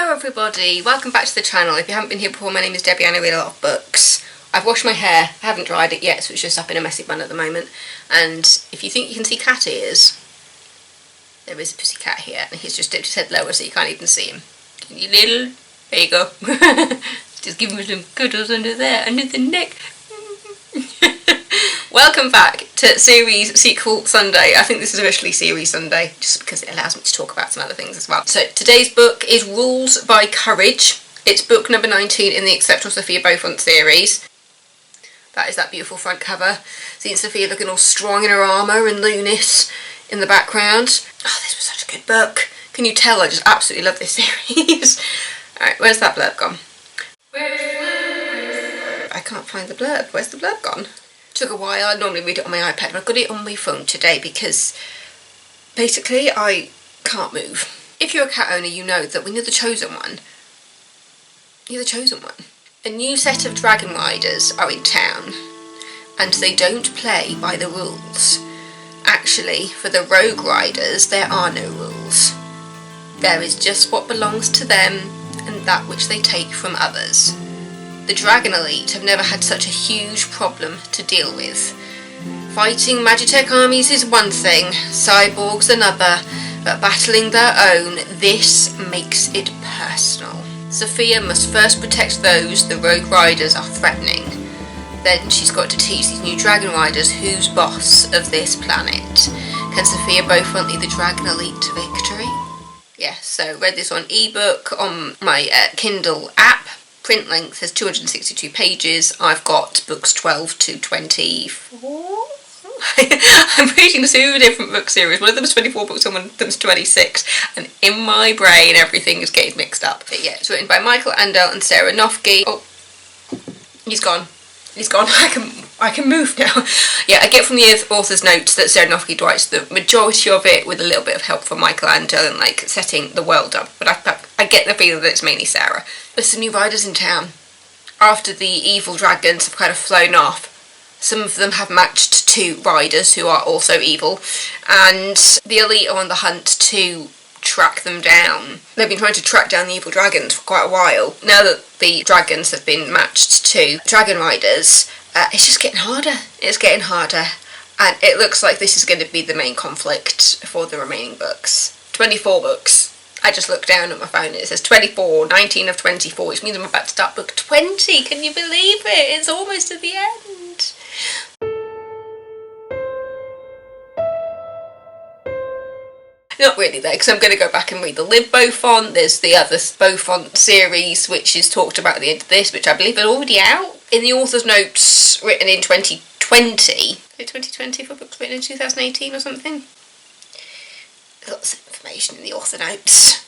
Hello everybody, welcome back to the channel. If you haven't been here before, my name is Debbie and I read a lot of books. I've washed my hair, I haven't dried it yet, so it's just up in a messy bun at the moment. And if you think you can see cat ears, there is a pussy cat here, and he's just dipped his head lower so you can't even see him. You little, there you go. Just give him some cuddles under there, under the neck. Welcome back to Series Sequel Sunday. I think this is officially Series Sunday, just because it allows me to talk about some other things as well. So today's book is Rules by Courage. It's book number 19 in the Exceptional Sophia Beaufont series. That is that beautiful front cover. Seeing Sophia looking all strong in her armour and Lunis in the background. Oh, this was such a good book. Can you tell I just absolutely love this series? Alright, where's that blurb gone? Where's the blurb? I can't find the blurb. Where's the blurb gone? Took a while. I normally read it on my iPad, but I've got it on my phone today because basically I can't move. If you're a cat owner, you know that when you're the chosen one, you're the chosen one. A new set of dragon riders are in town and they don't play by the rules. Actually, for the rogue riders, there are no rules. There is just what belongs to them and that which they take from others. The Dragon Elite have never had such a huge problem to deal with. Fighting Magitech armies is one thing, cyborgs another, but battling their own, this makes it personal. Sophia must first protect those the Rogue Riders are threatening. Then she's got to teach these new Dragon Riders who's boss of this planet. Can Sophia Beaufont lead the Dragon Elite to victory? Yeah, so read this on ebook on my Kindle app. Print length is 262 pages. I've got books 12 to 24. I'm reading two different book series. One of them is 24 books and one of them is 26. And in my brain, everything is getting mixed up. But yeah, it's written by Michael Anderle and Sarah Noffke. Oh, he's gone. He's gone. I can move now. Yeah, I get from the author's notes that Sarah Noffke writes the majority of it with a little bit of help from Michael Anderle and like setting the world up. But I get the feeling that it's mainly Sarah. There's some new riders in town. After the evil dragons have kind of flown off, some of them have matched two riders who are also evil, and the elite are on the hunt to track them down. They've been trying to track down the evil dragons for quite a while. Now that the dragons have been matched to dragon riders, it's just getting harder. It's getting harder, and it looks like this is going to be the main conflict for the remaining books. 24 books. I just looked down at my phone and it says 24, 19 of 24, which means I'm about to start book 20. Can you believe it? It's almost at the end. Not really though, because I'm going to go back and read the Liv Beaufont. There's the other Beaufont series, which is talked about at the end of this, which I believe are already out. In the author's notes written in 2020, is it 2020 for books written in 2018 or something? Lots of information in the author notes.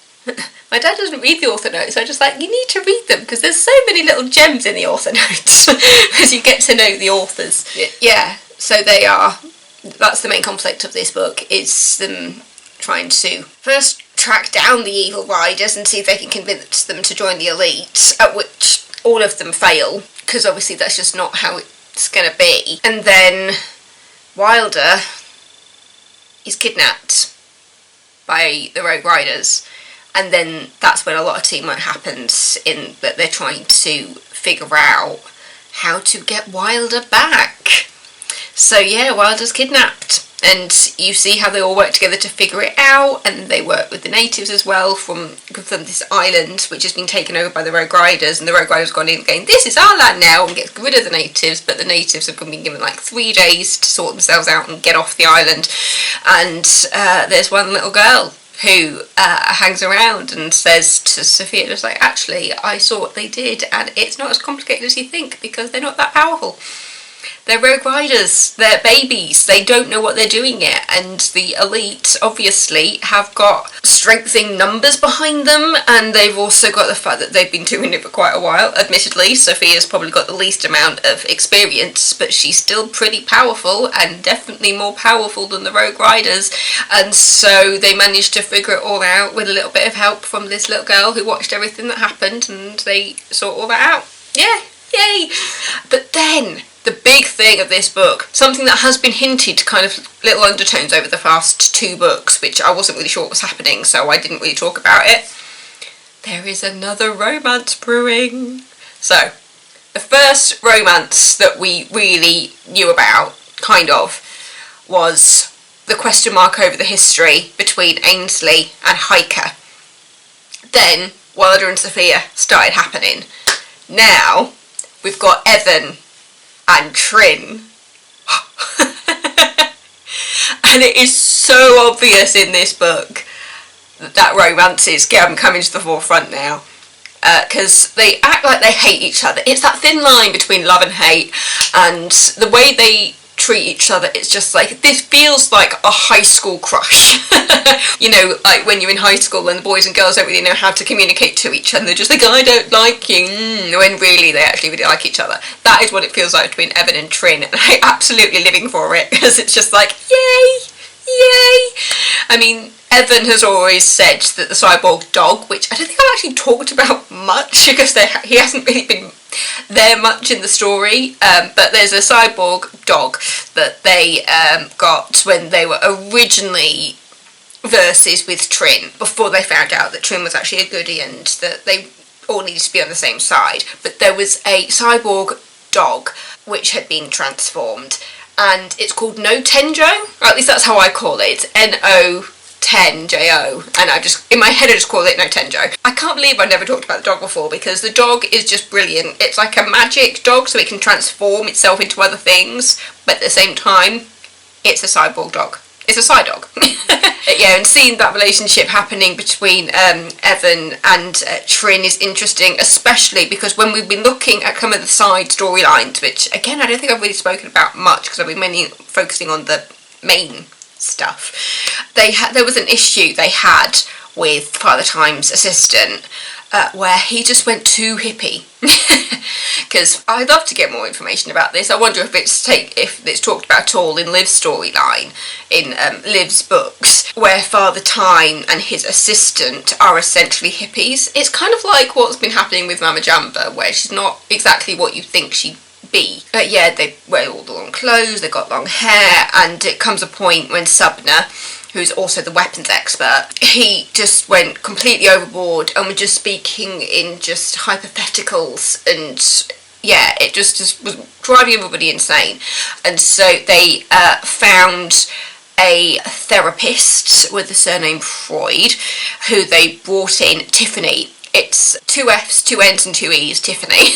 My dad doesn't read the author notes, so I'm just like, you need to read them because there's so many little gems in the author notes as you get to know the authors. Yeah, so they are, that's the main conflict of this book, is them trying to first track down the evil riders and see if they can convince them to join the elite, at which all of them fail, because obviously that's just not how it's going to be. And then Wilder is kidnapped by the Rogue Riders, and then that's when a lot of teamwork happens in that they're trying to figure out how to get Wilder back. So yeah, Wilder's kidnapped, and you see how they all work together to figure it out, and they work with the natives as well from this island which has been taken over by the Rogue Riders, and the Rogue Riders have gone in going, this is our land now, and get rid of the natives, but the natives have been given like 3 days to sort themselves out and get off the island. And there's one little girl who hangs around and says to Sophia, just like, actually, I saw what they did, and it's not as complicated as you think, because they're not that powerful. They're Rogue Riders, they're babies, they don't know what they're doing yet, and the elite obviously have got strength in numbers behind them, and they've also got the fact that they've been doing it for quite a while. Admittedly, Sophia's probably got the least amount of experience, but she's still pretty powerful, and definitely more powerful than the Rogue Riders, and so they managed to figure it all out with a little bit of help from this little girl who watched everything that happened, and they sort all that out. Yeah, yay! But then the big thing of this book, something that has been hinted, kind of little undertones over the past 2 books, which I wasn't really sure what was happening, so I didn't really talk about it. there is another romance brewing. So, the first romance that we really knew about, kind of, was the question mark over the history between Ainsley and Hiker. Then, Wilder and Sophia started happening. Now, we've got Evan and Trin. And it is so obvious in this book that romance is coming to the forefront now. Because they act like they hate each other. It's that thin line between love and hate, and the way they treat each other, it's just like, this feels like a high school crush. You know, like when you're in high school and the boys and girls don't really know how to communicate to each other. They're just like, I don't like you, when really they actually really like each other. That is what it feels like between Evan and Trin, and I'm absolutely living for it, because it's just like, yay, yay. I mean, Evan has always said that the cyborg dog, which I don't think I've actually talked about much, because he hasn't really been there much in the story, but there's a cyborg dog that they got when they were originally verses with Trin, before they found out that Trin was actually a goodie and that they all needed to be on the same side. But there was a cyborg dog which had been transformed, and it's called No Tenjo, or at least that's how I call it, N-O-10-J-O, and in my head I just call it No Tenjo. I can't believe I never talked about the dog before, because the dog is just brilliant. It's like a magic dog, so it can transform itself into other things, but at the same time, it's a cyborg dog. It's a side dog. Yeah, and seeing that relationship happening between Evan and Trin is interesting, especially because when we've been looking at some of the side storylines, which again I don't think I've really spoken about much because I've been mainly focusing on the main stuff, there was an issue they had with Father Time's assistant, where he just went too hippie. Because I'd love to get more information about this. I wonder if it's talked about at all in Liv's storyline, in Liv's books, where Father Time and his assistant are essentially hippies. It's kind of like what's been happening with Mama Jamba, where she's not exactly what you think she'd be. But yeah, they wear all the long clothes, they've got long hair, and it comes a point when Subner, who's also the weapons expert, he just went completely overboard and was just speaking in just hypotheticals, and yeah, it just was driving everybody insane. And so they found a therapist with the surname Freud, who they brought in, Tiffany. It's 2 F's, 2 N's and 2 E's, Tiffany.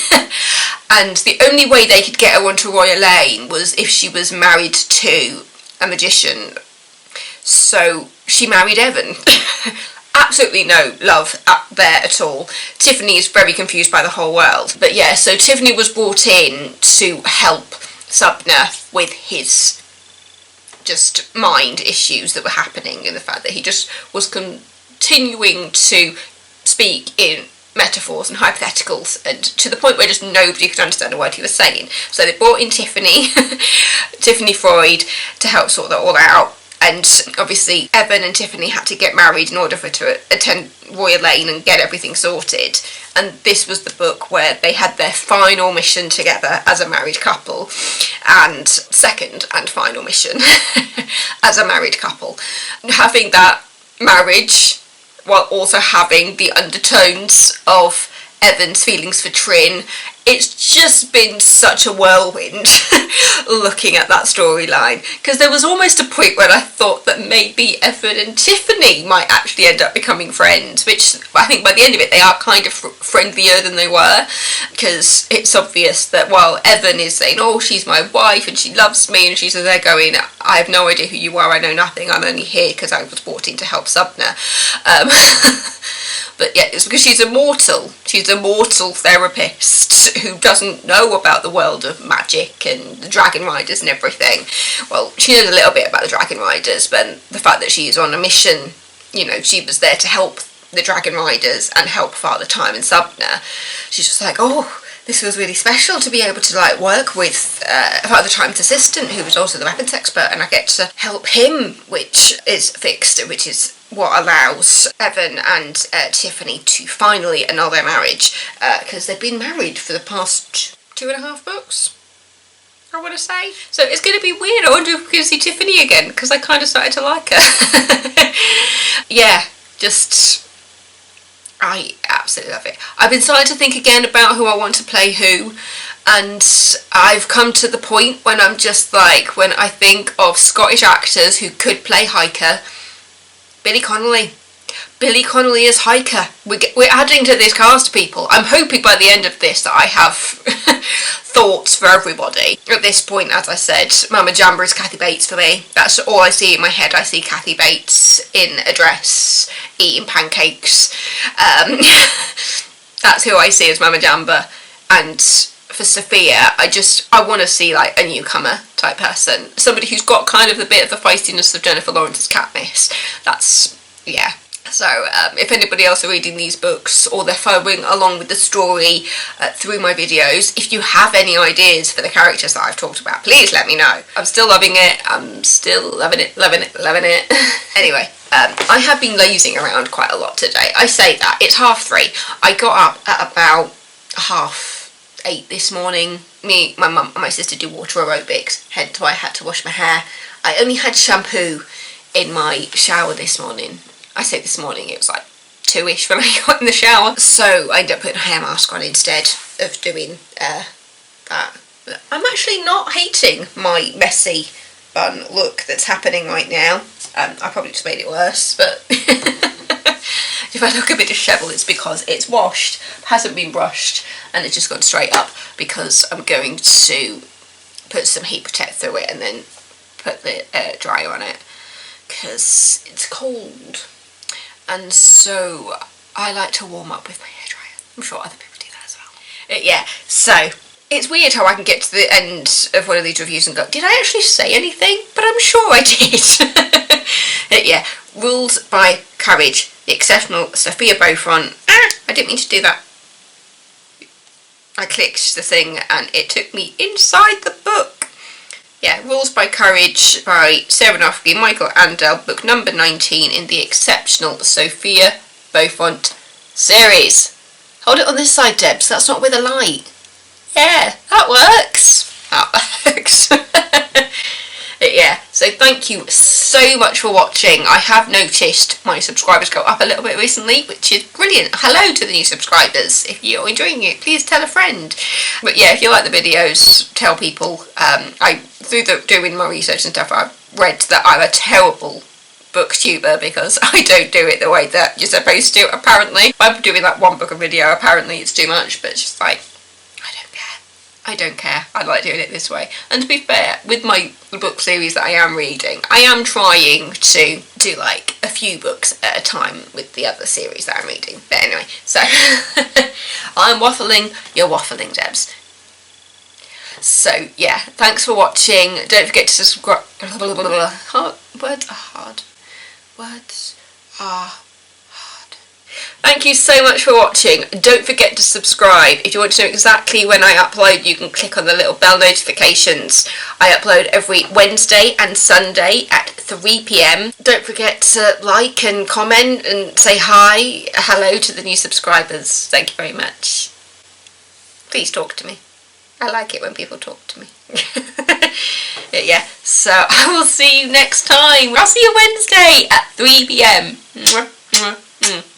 And the only way they could get her onto Royal Lane was if she was married to a magician. So she married Evan. Absolutely no love there at all. Tiffany is very confused by the whole world. But yeah, so Tiffany was brought in to help Subner with his just mind issues that were happening, and the fact that he just was continuing to speak in metaphors and hypotheticals, and to the point where just nobody could understand a word he was saying. So they brought in Tiffany, Tiffany Freud, to help sort that all out. And obviously Evan and Tiffany had to get married in order for to attend Royal Lane and get everything sorted. And this was the book where they had their final mission together as a married couple, and second and final mission as a married couple. Having that marriage while also having the undertones of Evan's feelings for Trin, it's just been such a whirlwind looking at that storyline, because there was almost a point where I thought that maybe Evan and Tiffany might actually end up becoming friends, which I think by the end of it they are kind of friendlier than they were, because it's obvious that while Evan is saying, oh, she's my wife and she loves me, and she's there going, I have no idea who you are, I know nothing, I'm only here because I was brought in to help Subner. But yeah, it's because she's a mortal therapist who doesn't know about the world of magic and the dragon riders and everything. Well, she knows a little bit about the dragon riders, but the fact that she is on a mission, you know, she was there to help the dragon riders and help Father Time and Subner. She's just like, oh, this was really special to be able to like work with Father Time's assistant, who was also the weapons expert, and I get to help him, which is fixed, which is what allows Evan and Tiffany to finally annul their marriage, because they've been married for the past 2.5 books, I want to say. So it's going to be weird. I wonder if we're going to see Tiffany again, because I kind of started to like her. Yeah, just I absolutely love it. I've been starting to think again about who I want to play who, and I've come to the point when I'm just like, when I think of Scottish actors who could play Hiker, Billy Connolly. Billy Connolly as Hiker. We're adding to this cast, people. I'm hoping by the end of this that I have thoughts for everybody. At this point, as I said, Mama Jamba is Kathy Bates for me. That's all I see in my head. I see Kathy Bates in a dress, eating pancakes. That's who I see as Mama Jamba. And for Sophia, I want to see like a newcomer type person. Somebody who's got kind of the bit of the feistiness of Jennifer Lawrence's Katniss. That's, yeah. So if anybody else are reading these books or they're following along with the story through my videos, if you have any ideas for the characters that I've talked about, please let me know. I'm still loving it. I'm still loving it. Anyway, I have been lazing around quite a lot today. I say that. It's 3:30. I got up at about 8:30 this morning. Me, my mum and my sister do water aerobics, hence why I had to wash my hair. I only had shampoo in my shower this morning. I say this morning, it was like 2ish when I got in the shower. So I ended up putting a hair mask on instead of doing that. I'm actually not hating my messy bun look that's happening right now. I probably just made it worse, but if I look a bit dishevelled, it's because it's washed, hasn't been brushed, and it's just gone straight up because I'm going to put some heat protect through it and then put the dryer on it because it's cold. And so I like to warm up with my hairdryer. I'm sure other people do that as well. Yeah, so it's weird how I can get to the end of one of these reviews and go, did I actually say anything? But I'm sure I did. Yeah, Rules by Courage, the Exceptional Sophia Beaufont. I didn't mean to do that. I clicked the thing and it took me inside the book. Yeah, Rules by Courage by Sarah Noffke Michael Anderle, book number 19 in the Exceptional Sophia Beaufont series. Hold it on this side, Debs, that's not with a light. Yeah, that works. That works. Yeah, so thank you so much for watching. I have noticed my subscribers go up a little bit recently, which is brilliant. Hello to the new subscribers. If you're enjoying it, please tell a friend. But yeah, if you like the videos, tell people. Through doing my research and stuff, I've read that I'm a terrible booktuber because I don't do it the way that you're supposed to, apparently. If I'm doing like one book a video, apparently it's too much, but it's just like, I don't care. I like doing it this way. And to be fair, with my book series that I am reading, I am trying to do like a few books at a time with the other series that I'm reading. But anyway, so I'm waffling, you're waffling, Debs. So yeah, thanks for watching. Don't forget to subscribe. Words are hard. Words are hard. Thank you so much for watching. Don't forget to subscribe. If you want to know exactly when I upload, you can click on the little bell notifications. I upload every Wednesday and Sunday at 3 PM. Don't forget to like and comment and say hi, hello to the new subscribers. Thank you very much. Please talk to me. I like it when people talk to me. Yeah, so I will see you next time. I'll see you Wednesday at 3 PM.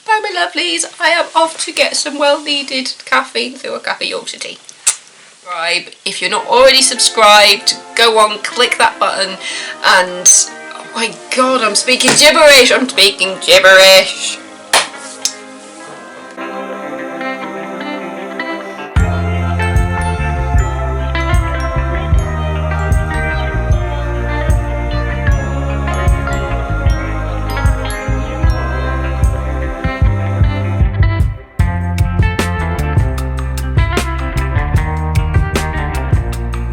Bye, my lovelies. I am off to get some well-needed caffeine through a cafe Yorkshire tea. Subscribe. If you're not already subscribed, go on, click that button. And, oh my god, I'm speaking gibberish.